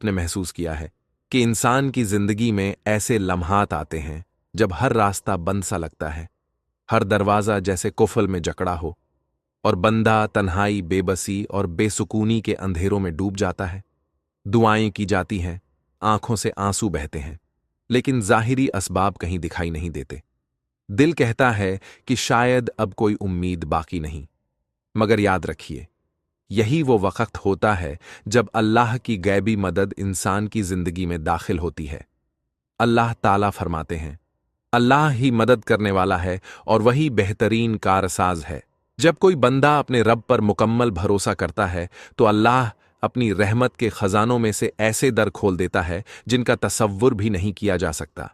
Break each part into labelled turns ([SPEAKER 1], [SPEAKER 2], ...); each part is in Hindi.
[SPEAKER 1] आपने महसूस किया है कि इंसान की जिंदगी में ऐसे लम्हात आते हैं जब हर रास्ता बंद सा लगता है, हर दरवाजा जैसे कुफल में जकड़ा हो और बंदा तन्हाई, बेबसी और बेसुकूनी के अंधेरों में डूब जाता है। दुआएं की जाती हैं, आंखों से आंसू बहते हैं, लेकिन जाहिरी असबाब कहीं दिखाई नहीं देते। दिल कहता है कि शायद अब कोई उम्मीद बाकी नहीं। मगर याद रखिए, यही वो वक्त होता है जब अल्लाह की गैबी मदद इंसान की जिंदगी में दाखिल होती है। अल्लाह ताला फरमाते हैं, अल्लाह ही मदद करने वाला है और वही बेहतरीन कारसाज है। जब कोई बंदा अपने रब पर मुकम्मल भरोसा करता है तो अल्लाह अपनी रहमत के खजानों में से ऐसे दर खोल देता है जिनका तसव्वुर भी नहीं किया जा सकता।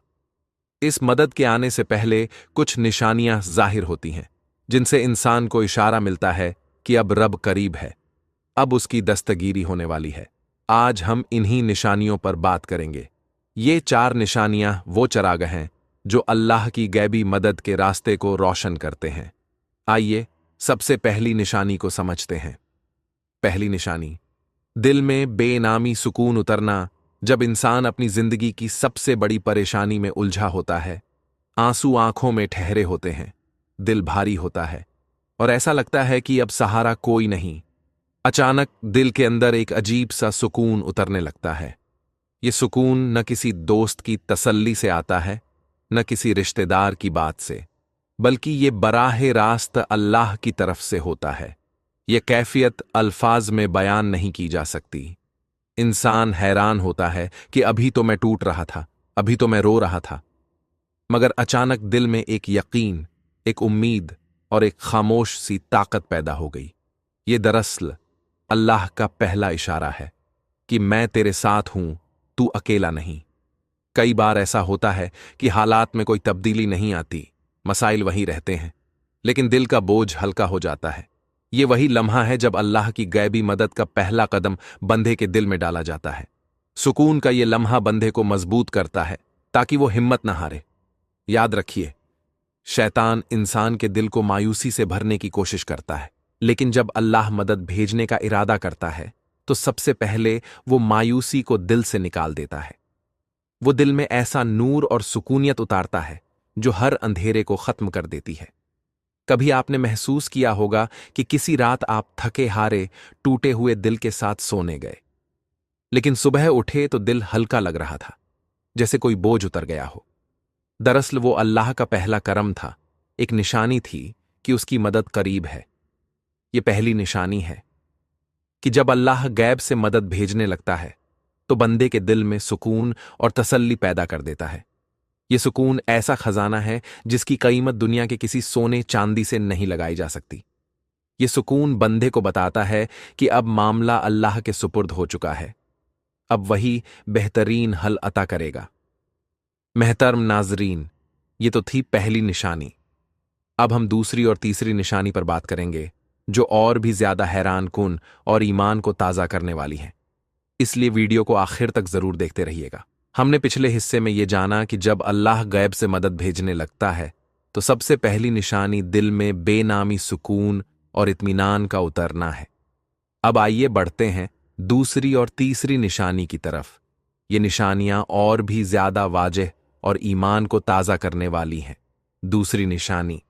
[SPEAKER 1] इस मदद के आने से पहले कुछ निशानियां जाहिर होती हैं, जिनसे इंसान को इशारा मिलता है कि अब रब करीब है, अब उसकी दस्तगीरी होने वाली है। आज हम इन्हीं निशानियों पर बात करेंगे। ये 4 निशानियां वो चिराग हैं जो अल्लाह की गैबी मदद के रास्ते को रोशन करते हैं। आइए सबसे पहली निशानी को समझते हैं। पहली निशानी, दिल में बेनामी सुकून उतरना। जब इंसान अपनी जिंदगी की सबसे बड़ी परेशानी में उलझा होता है, आंसू आंखों में ठहरे होते हैं, दिल भारी होता है और ऐसा लगता है कि अब सहारा कोई नहीं, अचानक दिल के अंदर एक अजीब सा सुकून उतरने लगता है। ये सुकून न किसी दोस्त की तसल्ली से आता है, न किसी रिश्तेदार की बात से, बल्कि ये बराहे रास्त अल्लाह की तरफ से होता है। ये कैफियत अल्फाज में बयान नहीं की जा सकती। इंसान हैरान होता है कि अभी तो मैं टूट रहा था, अभी तो मैं रो रहा था, मगर अचानक दिल में एक यकीन, एक उम्मीद और एक खामोश सी ताकत पैदा हो गई। ये दरअसल अल्लाह का पहला इशारा है कि मैं तेरे साथ हूं, तू अकेला नहीं। कई बार ऐसा होता है कि हालात में कोई तब्दीली नहीं आती, मसाइल वहीं रहते हैं, लेकिन दिल का बोझ हल्का हो जाता है। ये वही लम्हा है जब अल्लाह की गैबी मदद का पहला कदम बंदे के दिल में डाला जाता है। सुकून का ये लम्हा बंदे को मजबूत करता है ताकि वो हिम्मत न हारे। याद रखिए, शैतान इंसान के दिल को मायूसी से भरने की कोशिश करता है, लेकिन जब अल्लाह मदद भेजने का इरादा करता है तो सबसे पहले वो मायूसी को दिल से निकाल देता है। वो दिल में ऐसा नूर और सुकूनियत उतारता है जो हर अंधेरे को खत्म कर देती है। कभी आपने महसूस किया होगा कि किसी रात आप थके हारे, टूटे हुए दिल के साथ सोने गए, लेकिन सुबह उठे तो दिल हल्का लग रहा था, जैसे कोई बोझ उतर गया हो। दरअसल वो अल्लाह का पहला करम था, एक निशानी थी कि उसकी मदद करीब है। ये पहली निशानी है कि जब अल्लाह गैब से मदद भेजने लगता है तो बंदे के दिल में सुकून और तसल्ली पैदा कर देता है। ये सुकून ऐसा खजाना है जिसकी कीमत दुनिया के किसी सोने चांदी से नहीं लगाई जा सकती। ये सुकून बंदे को बताता है कि अब मामला अल्लाह के सुपुर्द हो चुका है, अब वही बेहतरीन हल अता करेगा। मेहतरम नाजरीन, ये तो थी पहली निशानी। अब हम दूसरी और तीसरी निशानी पर बात करेंगे, जो और भी ज्यादा हैरान कुन और ईमान को ताज़ा करने वाली है। इसलिए वीडियो को आखिर तक जरूर देखते रहिएगा। हमने पिछले हिस्से में यह जाना कि जब अल्लाह गैब से मदद भेजने लगता है तो सबसे पहली निशानी दिल में बेनामी सुकून और इत्मीनान का उतरना है। अब आइए बढ़ते हैं दूसरी और तीसरी निशानी की तरफ। ये निशानियां और भी ज्यादा वाज़ेह और ईमान को ताज़ा करने वाली हैं। दूसरी निशानी,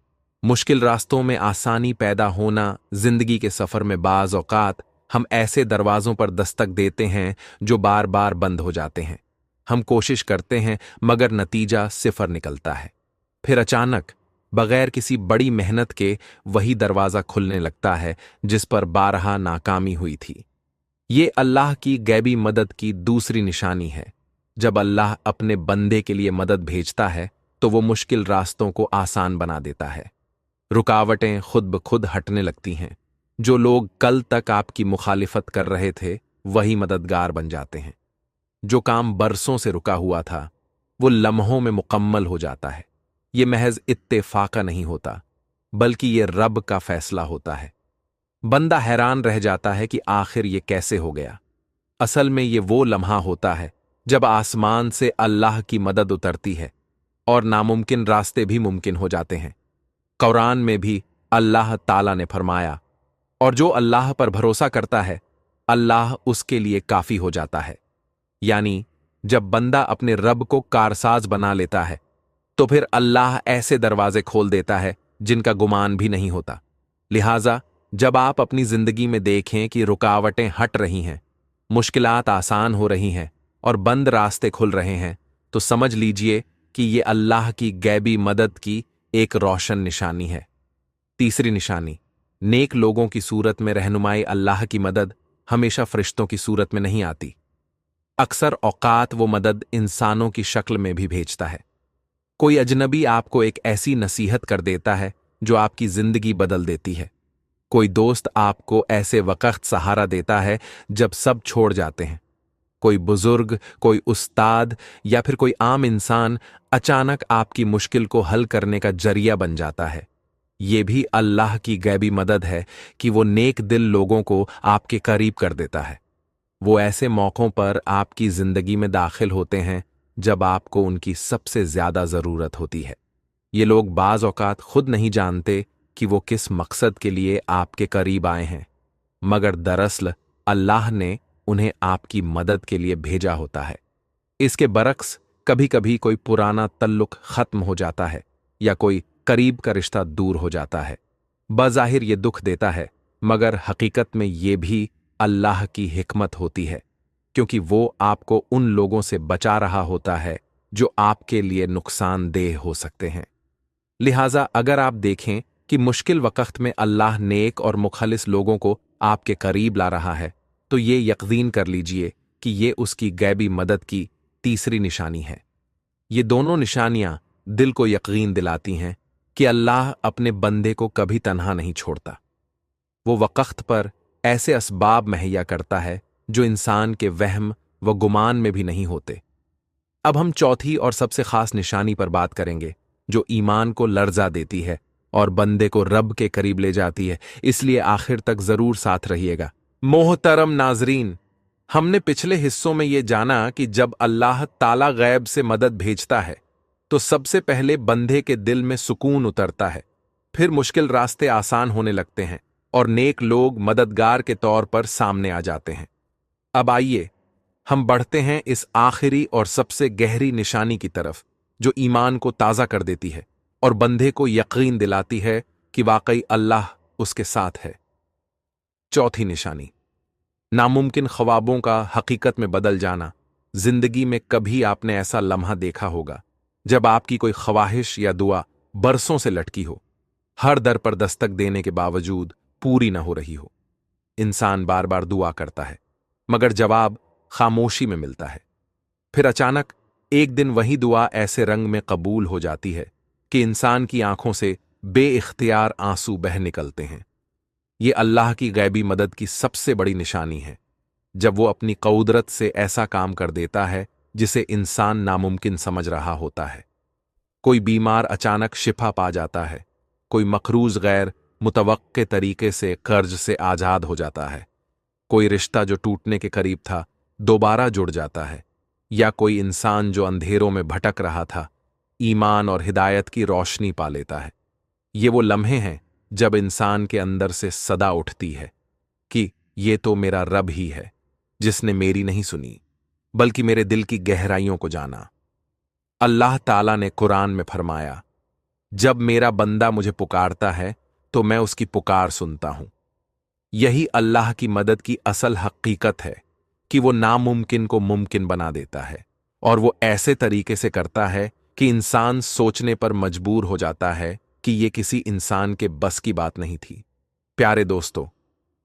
[SPEAKER 1] मुश्किल रास्तों में आसानी पैदा होना। जिंदगी के सफर में बाज़ औक़ात हम ऐसे दरवाजों पर दस्तक देते हैं जो बार बार बंद हो जाते हैं। हम कोशिश करते हैं मगर नतीजा सिफर निकलता है। फिर अचानक बगैर किसी बड़ी मेहनत के वही दरवाजा खुलने लगता है जिस पर बारहा नाकामी हुई थी। ये अल्लाह की गैबी मदद की दूसरी निशानी है। जब अल्लाह अपने बंदे के लिए मदद भेजता है तो वो मुश्किल रास्तों को आसान बना देता है। रुकावटें खुद ब खुद हटने लगती हैं। जो लोग कल तक आपकी मुखालिफत कर रहे थे वही मददगार बन जाते हैं। जो काम बरसों से रुका हुआ था वो लम्हों में मुकम्मल हो जाता है। ये महज इत्तेफाका नहीं होता, बल्कि ये रब का फैसला होता है। बंदा हैरान रह जाता है कि आखिर ये कैसे हो गया। असल में ये वो लम्हा होता है जब आसमान से अल्लाह की मदद उतरती है और नामुमकिन रास्ते भी मुमकिन हो जाते हैं। कुरान में भी अल्लाह ताला ने फरमाया, और जो अल्लाह पर भरोसा करता है अल्लाह उसके लिए काफी हो जाता है। यानी जब बंदा अपने रब को कारसाज बना लेता है तो फिर अल्लाह ऐसे दरवाजे खोल देता है जिनका गुमान भी नहीं होता। लिहाजा जब आप अपनी जिंदगी में देखें कि रुकावटें हट रही हैं, मुश्किलात आसान हो रही हैं और बंद रास्ते खुल रहे हैं, तो समझ लीजिए कि ये अल्लाह की गैबी मदद की एक रोशन निशानी है। तीसरी निशानी, नेक लोगों की सूरत में रहनुमाई। अल्लाह की मदद हमेशा फरिश्तों की सूरत में नहीं आती। अक्सर औकात वो मदद इंसानों की शक्ल में भी भेजता है। कोई अजनबी आपको एक ऐसी नसीहत कर देता है जो आपकी जिंदगी बदल देती है। कोई दोस्त आपको ऐसे वक्त सहारा देता है जब सब छोड़ जाते हैं। कोई बुजुर्ग, कोई उस्ताद या फिर कोई आम इंसान अचानक आपकी मुश्किल को हल करने का जरिया बन जाता है। ये भी अल्लाह की गैबी मदद है कि वो नेक दिल लोगों को आपके करीब कर देता है। वो ऐसे मौक़ों पर आपकी जिंदगी में दाखिल होते हैं जब आपको उनकी सबसे ज्यादा जरूरत होती है। ये लोग बाज औकात खुद नहीं जानते कि वो किस मकसद के लिए आपके करीब आए हैं, मगर दरअसल अल्लाह ने उन्हें आपकी मदद के लिए भेजा होता है। इसके बरक्स कभी कभी कोई पुराना तल्लुक खत्म हो जाता है या कोई करीब का रिश्ता दूर हो जाता है। बज़ाहिर ये दुख देता है, मगर हकीकत में ये भी अल्लाह की हिकमत होती है, क्योंकि वो आपको उन लोगों से बचा रहा होता है जो आपके लिए नुकसानदेह हो सकते हैं। लिहाजा अगर आप देखें कि मुश्किल वक्त में अल्लाह नेक और मुखलिस लोगों को आपके करीब ला रहा है, तो ये यकीन कर लीजिए कि ये उसकी गैबी मदद की तीसरी निशानी है। ये दोनों निशानियां दिल को यकीन दिलाती हैं कि अल्लाह अपने बंदे को कभी तन्हा नहीं छोड़ता। वो वक्त पर ऐसे असबाब मुहैया करता है जो इंसान के वहम व गुमान में भी नहीं होते। अब हम चौथी और सबसे खास निशानी पर बात करेंगे जो ईमान को लर्जा देती है और बंदे को रब के करीब ले जाती है, इसलिए आखिर तक जरूर साथ रहिएगा। मोहतरम नाजरीन, हमने पिछले हिस्सों में ये जाना कि जब अल्लाह ताला गैब से मदद भेजता है तो सबसे पहले बंदे के दिल में सुकून उतरता है, फिर मुश्किल रास्ते आसान होने लगते हैं और नेक लोग मददगार के तौर पर सामने आ जाते हैं। अब आइए हम बढ़ते हैं इस आखिरी और सबसे गहरी निशानी की तरफ जो ईमान को ताज़ा कर देती है और बंदे को यकीन दिलाती है कि वाकई अल्लाह उसके साथ है। चौथी निशानी, नामुमकिन ख्वाबों का हकीकत में बदल जाना। जिंदगी में कभी आपने ऐसा लम्हा देखा होगा जब आपकी कोई ख्वाहिश या दुआ बरसों से लटकी हो, हर दर पर दस्तक देने के बावजूद पूरी न हो रही हो। इंसान बार बार दुआ करता है मगर जवाब खामोशी में मिलता है। फिर अचानक एक दिन वही दुआ ऐसे रंग में कबूल हो जाती है कि इंसान की आंखों से बेइख्तियार आंसू बह निकलते हैं। ये अल्लाह की गैबी मदद की सबसे बड़ी निशानी है, जब वो अपनी क़ुदरत से ऐसा काम कर देता है जिसे इंसान नामुमकिन समझ रहा होता है। कोई बीमार अचानक शिफा पा जाता है, कोई मकरूज गैर मुतवक्के तरीके से कर्ज से आज़ाद हो जाता है, कोई रिश्ता जो टूटने के करीब था दोबारा जुड़ जाता है, या कोई इंसान जो अंधेरों में भटक रहा था ईमान और हिदायत की रोशनी पा लेता है। ये वो लम्हे हैं जब इंसान के अंदर से सदा उठती है कि ये तो मेरा रब ही है जिसने मेरी नहीं सुनी बल्कि मेरे दिल की गहराइयों को जाना। अल्लाह ताला ने कुरान में फरमाया, जब मेरा बंदा मुझे पुकारता है तो मैं उसकी पुकार सुनता हूं। यही अल्लाह की मदद की असल हकीकत है कि वो नामुमकिन को मुमकिन बना देता है, और वो ऐसे तरीके से करता है कि इंसान सोचने पर मजबूर हो जाता है कि ये किसी इंसान के बस की बात नहीं थी। प्यारे दोस्तों,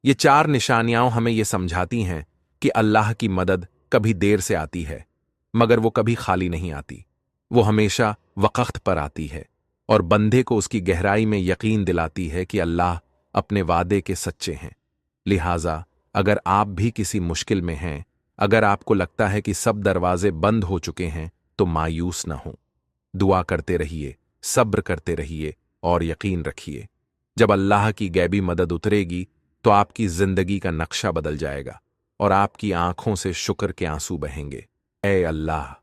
[SPEAKER 1] ये चार निशानियां हमें ये समझाती हैं कि अल्लाह की मदद कभी देर से आती है, मगर वो कभी खाली नहीं आती। वो हमेशा वक्त पर आती है और बंदे को उसकी गहराई में यकीन दिलाती है कि अल्लाह अपने वादे के सच्चे हैं। लिहाजा अगर आप भी किसी मुश्किल में हैं, अगर आपको लगता है कि सब दरवाजे बंद हो चुके हैं, तो मायूस न हो। दुआ करते रहिए, सब्र करते रहिए और यकीन रखिए। जब अल्लाह की गैबी मदद उतरेगी तो आपकी जिंदगी का नक्शा बदल जाएगा और आपकी आंखों से शुक्र के आंसू बहेंगे। ए अल्लाह,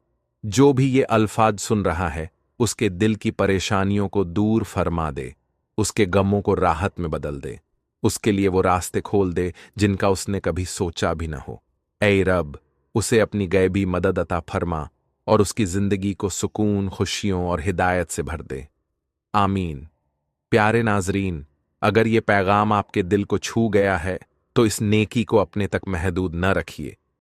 [SPEAKER 1] जो भी ये अल्फाज सुन रहा है उसके दिल की परेशानियों को दूर फरमा दे, उसके गमों को राहत में बदल दे, उसके लिए वो रास्ते खोल दे जिनका उसने कभी सोचा भी न हो। ए रब, उसे अपनी गैबी मदद अता फरमा और उसकी जिंदगी को सुकून, खुशियों और हिदायत से भर दे। आमीन। प्यारे नाजरीन, अगर ये पैगाम आपके दिल को छू गया है तो इस नेकी को अपने तक महदूद न रखिए।